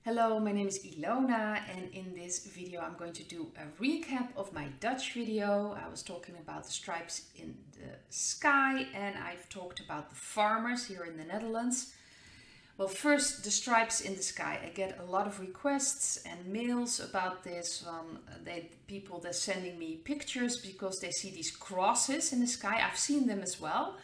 Hello, my name is Ilona, and in this video I'm going to do a recap of my Dutch video. I was talking about the stripes in the sky, and I've talked about the farmers here in the Netherlands. Well, first, the stripes in the sky. I get a lot of requests and mails about this. People they're sending me pictures because they see these crosses in the sky. I've seen them as well.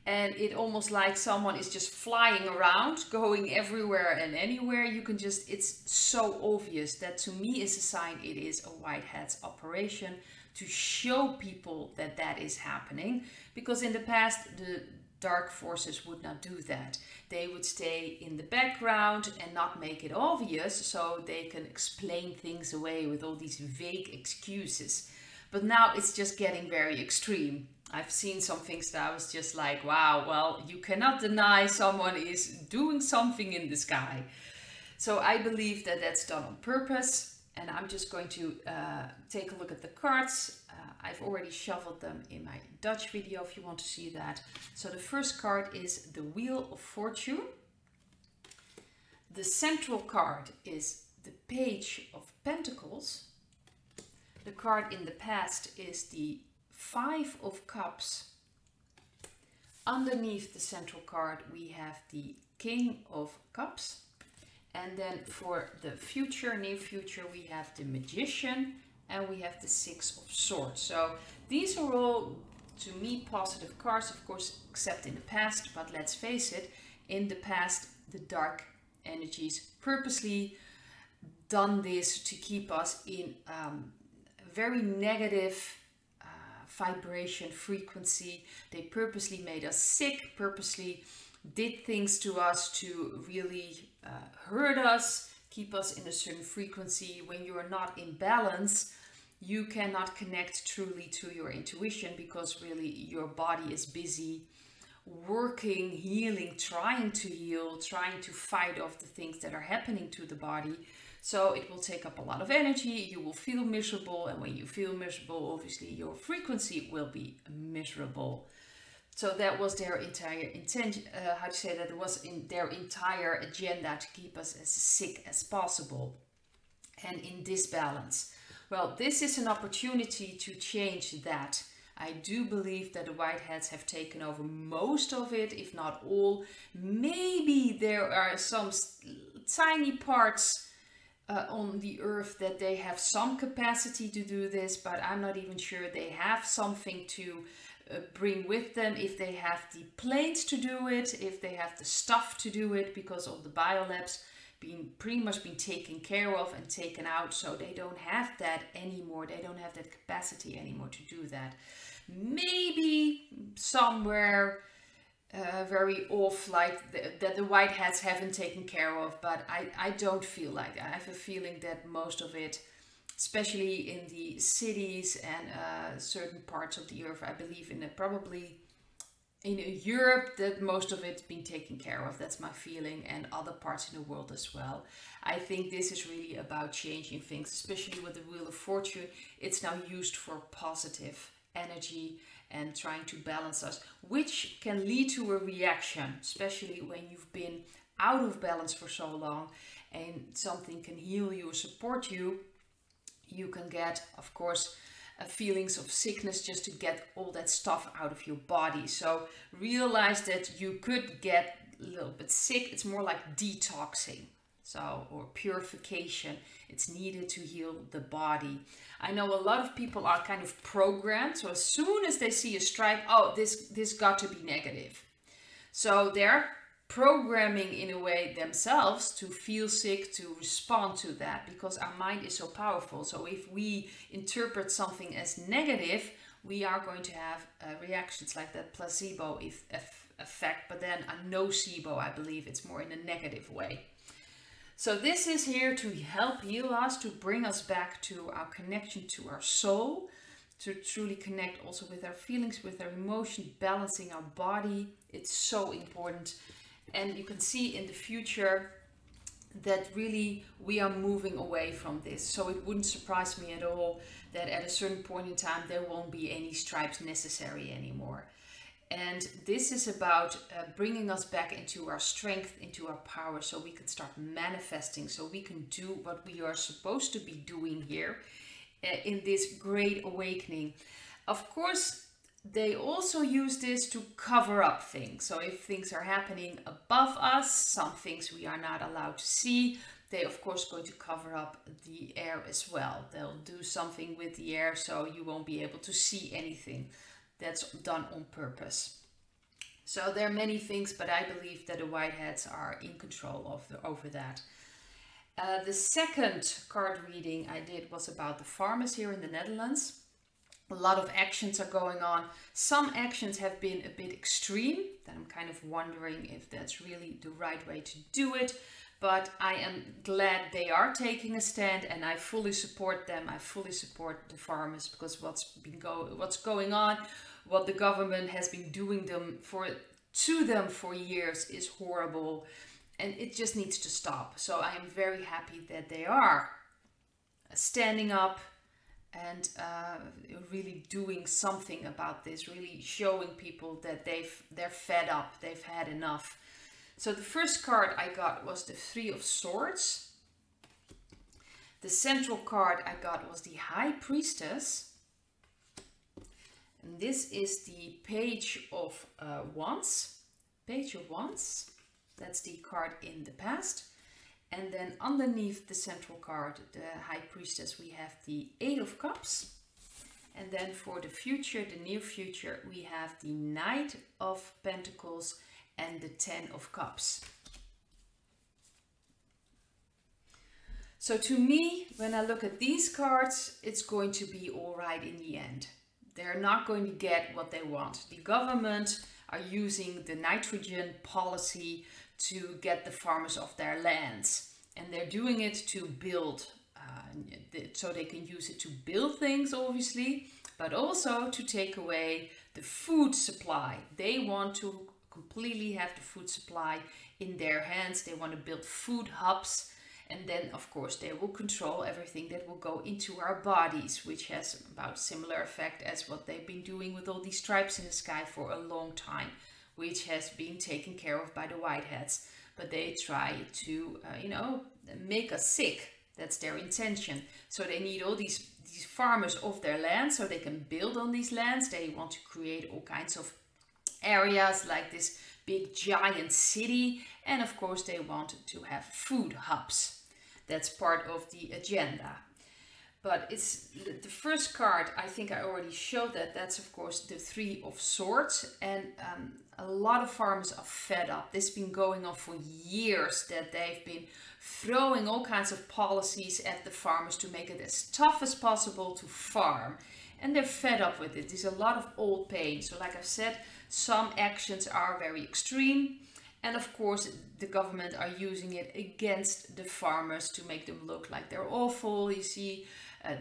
And it almost like someone is just flying around, going everywhere and anywhere. It's so obvious that to me is a sign it is a white hat's operation to show people that that is happening. Because in the past, the dark forces would not do that. They would stay in the background and not make it obvious so they can explain things away with all these vague excuses. But now it's just getting very extreme. I've seen some things that I was just like, wow, well, you cannot deny someone is doing something in the sky. So I believe that that's done on purpose. And I'm just going to take a look at the cards. I've already shuffled them in my Dutch video if you want to see that. So the first card is the Wheel of Fortune. The central card is the Page of Pentacles. The card in the past is the Five of Cups. Underneath the central card we have the King of Cups. And then for the future, near future, we have the Magician and we have the Six of Swords. So these are all, to me, positive cards, of course, except in the past. But let's face it, in the past, the dark energies purposely done this to keep us in very negative vibration frequency. They purposely made us sick, purposely did things to us to really hurt us, keep us in a certain frequency. When you are not in balance, you cannot connect truly to your intuition because really your body is busy working, healing, trying to heal, trying to fight off the things that are happening to the body. So it will take up a lot of energy, you will feel miserable, and when you feel miserable, obviously your frequency will be miserable. So that was their entire intention, it was in their entire agenda to keep us as sick as possible and in disbalance. Well, this is an opportunity to change that. I do believe that the white hats have taken over most of it, if not all. Maybe there are some tiny parts on the earth that they have some capacity to do this, but I'm not even sure they have something to bring with them, if they have the planes to do it, if they have the stuff to do it, because of the biolabs being pretty much been taken care of and taken out, so they don't have that anymore. They don't have that capacity anymore to do that. Maybe somewhere very off, like that the white hats haven't taken care of, but I don't feel like that. I have a feeling that most of it, especially in the cities and certain parts of the earth, I believe in it, probably in Europe, that most of it's been taken care of. That's my feeling, and other parts in the world as well. I think this is really about changing things, especially with the Wheel of Fortune. It's now used for positive energy and trying to balance us, which can lead to a reaction, especially when you've been out of balance for so long and something can heal you or support you. You can get, of course, feelings of sickness just to get all that stuff out of your body. So realize that you could get a little bit sick. It's more like detoxing, or purification. It's needed to heal the body. I know a lot of people are kind of programmed. So as soon as they see a stripe, oh, this got to be negative. So they're programming in a way themselves to feel sick, to respond to that, because our mind is so powerful. So if we interpret something as negative, we are going to have reactions like that placebo effect, but then a nocebo, I believe it's more in a negative way. So this is here to help heal us, to bring us back to our connection to our soul, to truly connect also with our feelings, with our emotions, balancing our body. It's so important. And you can see in the future that really we are moving away from this. So it wouldn't surprise me at all that at a certain point in time there won't be any stripes necessary anymore. And this is about bringing us back into our strength, into our power, so we can start manifesting, so we can do what we are supposed to be doing here in this great awakening. Of course, they also use this to cover up things. So if things are happening above us, some things we are not allowed to see, they of course going to cover up the air as well. They'll do something with the air so you won't be able to see anything. That's done on purpose. So there are many things, but I believe that the Whiteheads are in control over that. The second card reading I did was about the farmers here in the Netherlands. A lot of actions are going on. Some actions have been a bit extreme. Then I'm kind of wondering if that's really the right way to do it. But I am glad they are taking a stand, and I fully support them. I fully support the farmers, because what's going on, what the government has been doing to them for years is horrible, and it just needs to stop. So I am very happy that they are standing up and really doing something about this, really showing people that they're fed up, they've had enough. So the first card I got was the Three of Swords. The central card I got was the High Priestess. And this is the Page of Wands. Page of Wands. That's the card in the past. And then underneath the central card, the High Priestess, we have the Eight of Cups. And then for the future, the near future, we have the Knight of Pentacles and the Ten of Cups. So to me, when I look at these cards, it's going to be all right in the end. They're not going to get what they want. The government are using the nitrogen policy to get the farmers off their lands. And they're doing it to build, so they can use it to build things, obviously, but also to take away the food supply. They want to completely have the food supply in their hands. They want to build food hubs, and then of course they will control everything that will go into our bodies, which has about similar effect as what they've been doing with all these stripes in the sky for a long time, which has been taken care of by the Whiteheads. But they try to make us sick. That's their intention. So they need all these farmers off their land so they can build on these lands. They want to create all kinds of areas like this big giant city, and of course they want to have food hubs. That's part of the agenda. But it's the first card, I think I already showed that. That's of course the Three of Swords, and a lot of farmers are fed up. This has been going on for years, that they've been throwing all kinds of policies at the farmers to make it as tough as possible to farm. And they're fed up with it. There's a lot of old pain. So like I've said, some actions are very extreme. And of course, the government are using it against the farmers to make them look like they're awful. You see,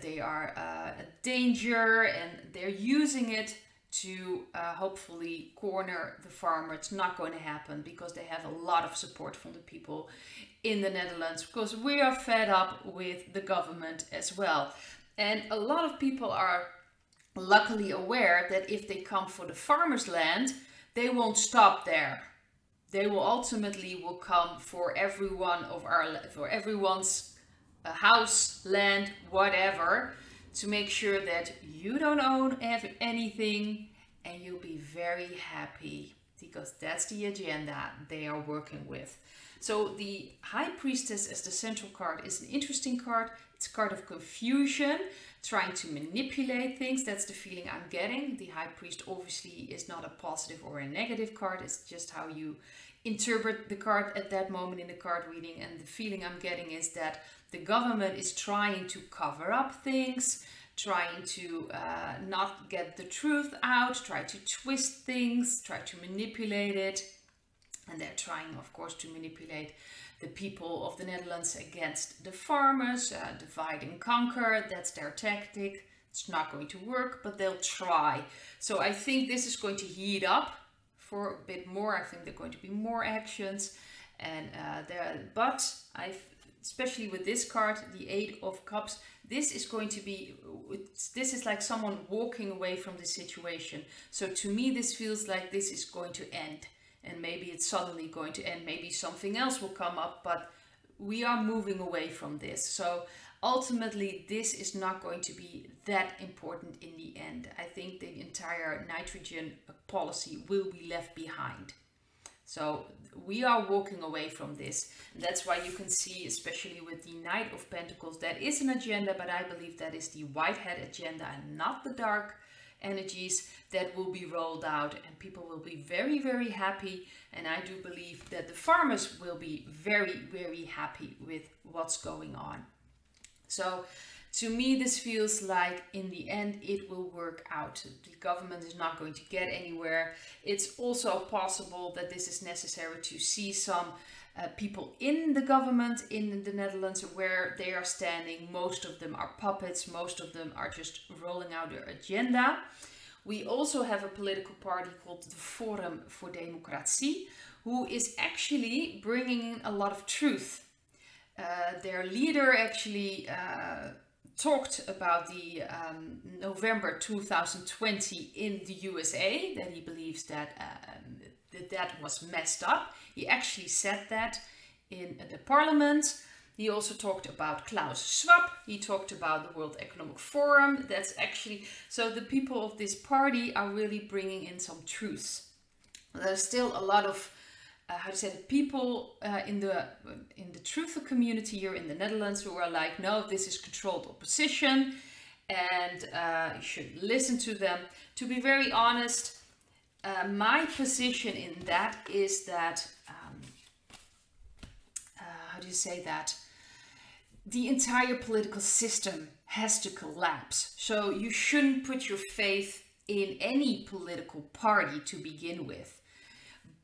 they are a danger, and they're using it to hopefully corner the farmer. It's not going to happen, because they have a lot of support from the people in the Netherlands, because we are fed up with the government as well. And a lot of people are luckily aware that if they come for the farmers' land, they won't stop there. They will ultimately come for everyone's house, land, whatever, to make sure that you don't own anything, and you'll be very happy, because that's the agenda they are working with. So the High Priestess as the central card is an interesting card. It's a card of confusion, trying to manipulate things. That's the feeling I'm getting. The High Priest obviously is not a positive or a negative card. It's just how you interpret the card at that moment in the card reading. And the feeling I'm getting is that the government is trying to cover up things, trying to not get the truth out, try to twist things, try to manipulate it. And they're trying, of course, to manipulate the people of the Netherlands against the farmers, divide and conquer. That's their tactic. It's not going to work, but they'll try. So I think this is going to heat up for a bit more. I think there are going to be more actions, and but especially with this card, the 8 of Cups, this is going to be, this is like someone walking away from the situation. So to me, this feels like this is going to end, and maybe it's suddenly going to end. Maybe something else will come up, but we are moving away from this. So ultimately, this is not going to be that important in the end. I think the entire nitrogen policy will be left behind. So we are walking away from this. And that's why you can see, especially with the Knight of Pentacles, that is an agenda, but I believe that is the white hat agenda and not the dark energies that will be rolled out, and people will be very, very happy. And I do believe that the farmers will be very, very happy with what's going on. So to me, this feels like in the end it will work out. The government is not going to get anywhere. It's also possible that this is necessary to see some people in the government in the Netherlands where they are standing. Most of them are puppets. Most of them are just rolling out their agenda. We also have a political party called the Forum for Democratie, who is actually bringing in a lot of truth. Their leader actually talked about the November 2020 in the USA, that he believes that that was messed up. He actually said that in the parliament. He also talked about Klaus Schwab. He talked about the World Economic Forum. That's actually, so the people of this party are really bringing in some truths. There's still a lot of people in the truther community here in the Netherlands who are like, no, this is controlled opposition, and you should listen to them. To be very honest, my position in that is that, the entire political system has to collapse. So you shouldn't put your faith in any political party to begin with.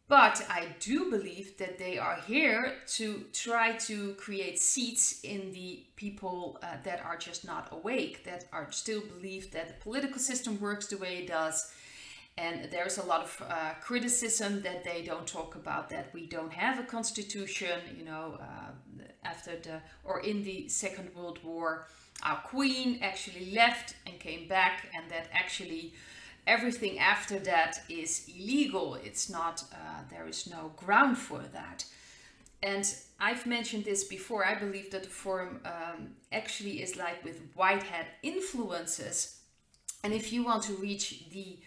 But I do believe that they are here to try to create seats in the people that are just not awake, that are still believe that the political system works the way it does. And there's a lot of criticism that they don't talk about, that we don't have a constitution, you know, in the Second World War, our queen actually left and came back, and that actually everything after that is illegal. It's not, there is no ground for that. And I've mentioned this before. I believe that the forum actually is like with white hat influences. And if you want to reach the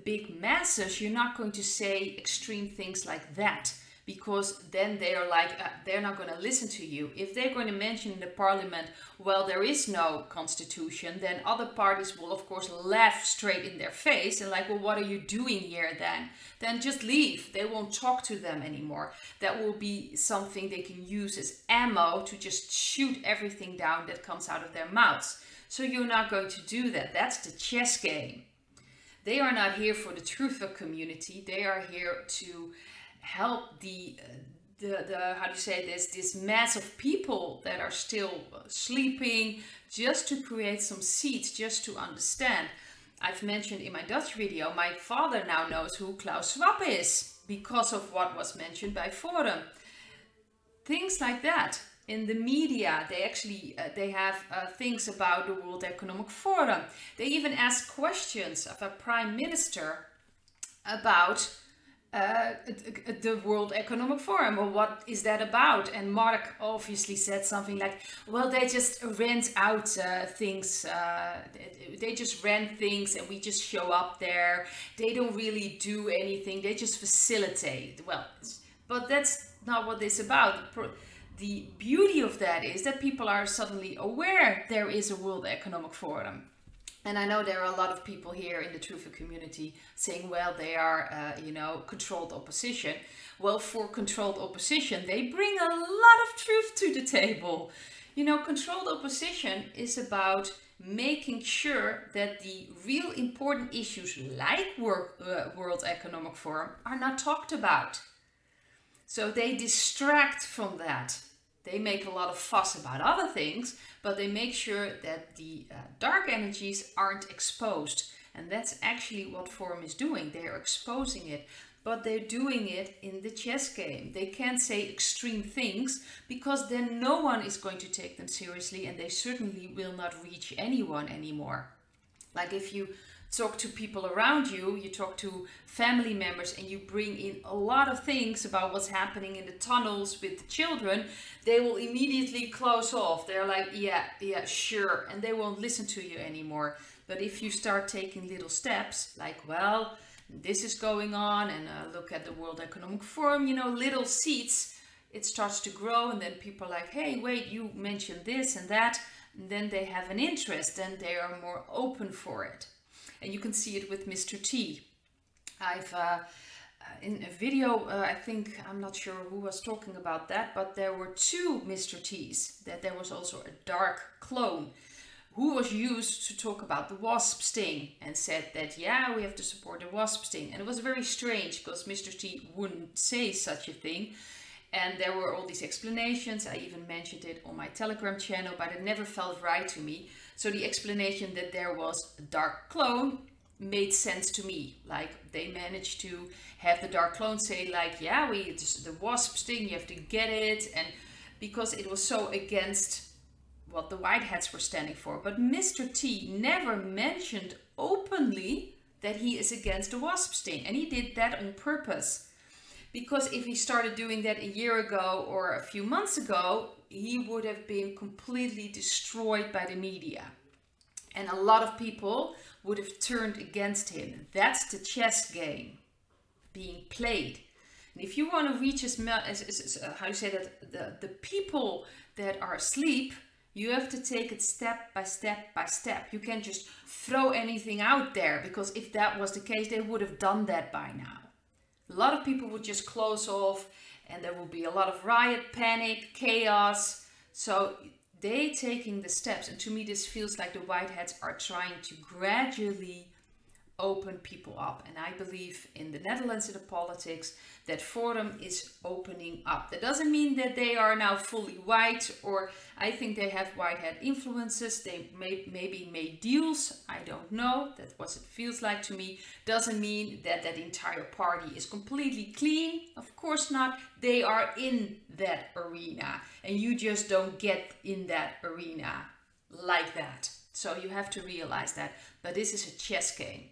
big masses, you're not going to say extreme things like that, because then they are like, they're not going to listen to you. If they're going to mention in the parliament, well, there is no constitution, then other parties will of course laugh straight in their face and like, well, what are you doing here then? Then just leave. They won't talk to them anymore. That will be something they can use as ammo to just shoot everything down that comes out of their mouths. So you're not going to do that. That's the chess game. They are not here for the truther community. They are here to help this mass of people that are still sleeping, just to create some seats, just to understand. I've mentioned in my Dutch video, my father now knows who Klaus Schwab is because of what was mentioned by Forum. Things like that. In the media, they actually they have things about the World Economic Forum. They even ask questions of a prime minister about the World Economic Forum. Well, what is that about? And Mark obviously said something like, well, they just rent out things. They just rent things and we just show up there. They don't really do anything. They just facilitate. Well, but that's not what it's about. The beauty of that is that people are suddenly aware there is a World Economic Forum. And I know there are a lot of people here in the truther community saying, well, they are, controlled opposition. Well, for controlled opposition, they bring a lot of truth to the table. You know, controlled opposition is about making sure that the real important issues like World Economic Forum are not talked about. So they distract from that. They make a lot of fuss about other things, but they make sure that the dark energies aren't exposed. And that's actually what Forum is doing. They are exposing it. but they're doing it in the chess game. They can't say extreme things because then no one is going to take them seriously, and they certainly will not reach anyone anymore. Like if you talk to people around you, you talk to family members, and you bring in a lot of things about what's happening in the tunnels with the children, they will immediately close off. They're like, yeah, sure, and they won't listen to you anymore. But if you start taking little steps, like, well, this is going on, and look at the World Economic Forum, you know, little seeds, it starts to grow, and then people are like, hey, wait, you mentioned this and that, and then they have an interest, and they are more open for it. And you can see it with Mr. T. I've, in a video, I think, I'm not sure who was talking about that, but there were two Mr. T's, that there was also a dark clone who was used to talk about the wasp sting and said that, yeah, we have to support the wasp sting. And it was very strange because Mr. T wouldn't say such a thing. And there were all these explanations. I even mentioned it on my Telegram channel, but it never felt right to me. So the explanation that there was a dark clone made sense to me. Like they managed to have the dark clone say like, yeah, it's the wasp sting, you have to get it. And because it was so against what the white hats were standing for. But Mr. T never mentioned openly that he is against the wasp sting. And he did that on purpose. Because if he started doing that a year ago or a few months ago, he would have been completely destroyed by the media. And a lot of people would have turned against him. That's the chess game being played. And if you want to reach how you say that, the people that are asleep, you have to take it step by step by step. You can't just throw anything out there, because if that was the case, they would have done that by now. A lot of people would just close off, and there will be a lot of riot, panic, chaos. So they taking the steps, and to me this feels like the white hats are trying to gradually open people up. And I believe in the Netherlands, in the politics, that Forum is opening up. That doesn't mean that they are now fully white, or I think they have white hat influences. They maybe made deals. I don't know. That's what it feels like to me. Doesn't mean that that entire party is completely clean. Of course not. They are in that arena, and you just don't get in that arena like that. So you have to realize that. But this is a chess game.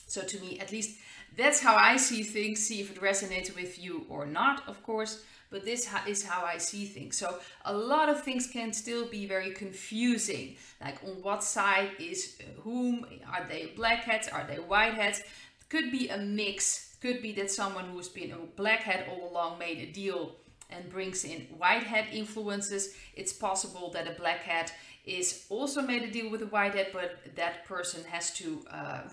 So to me, at least, that's how I see things. See if it resonates with you or not, of course. But this is how I see things. So a lot of things can still be very confusing. Like on what side is whom? Are they black hats? Are they white hats? It could be a mix. Could be that someone who's been a black hat all along made a deal and brings in white hat influences. It's possible that a black hat is also made a deal with a white hat, but that person has to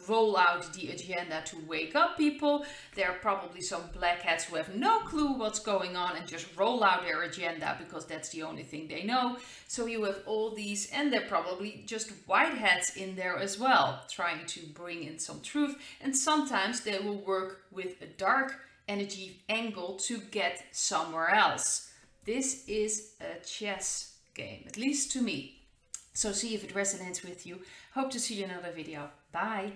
roll out the agenda to wake up people. There are probably some black hats who have no clue what's going on and just roll out their agenda because that's the only thing they know. So you have all these, and there are probably just white hats in there as well, trying to bring in some truth. And sometimes they will work with a dark energy angle to get somewhere else. This is a chess game, at least to me. So see if it resonates with you. Hope to see you in another video. Bye.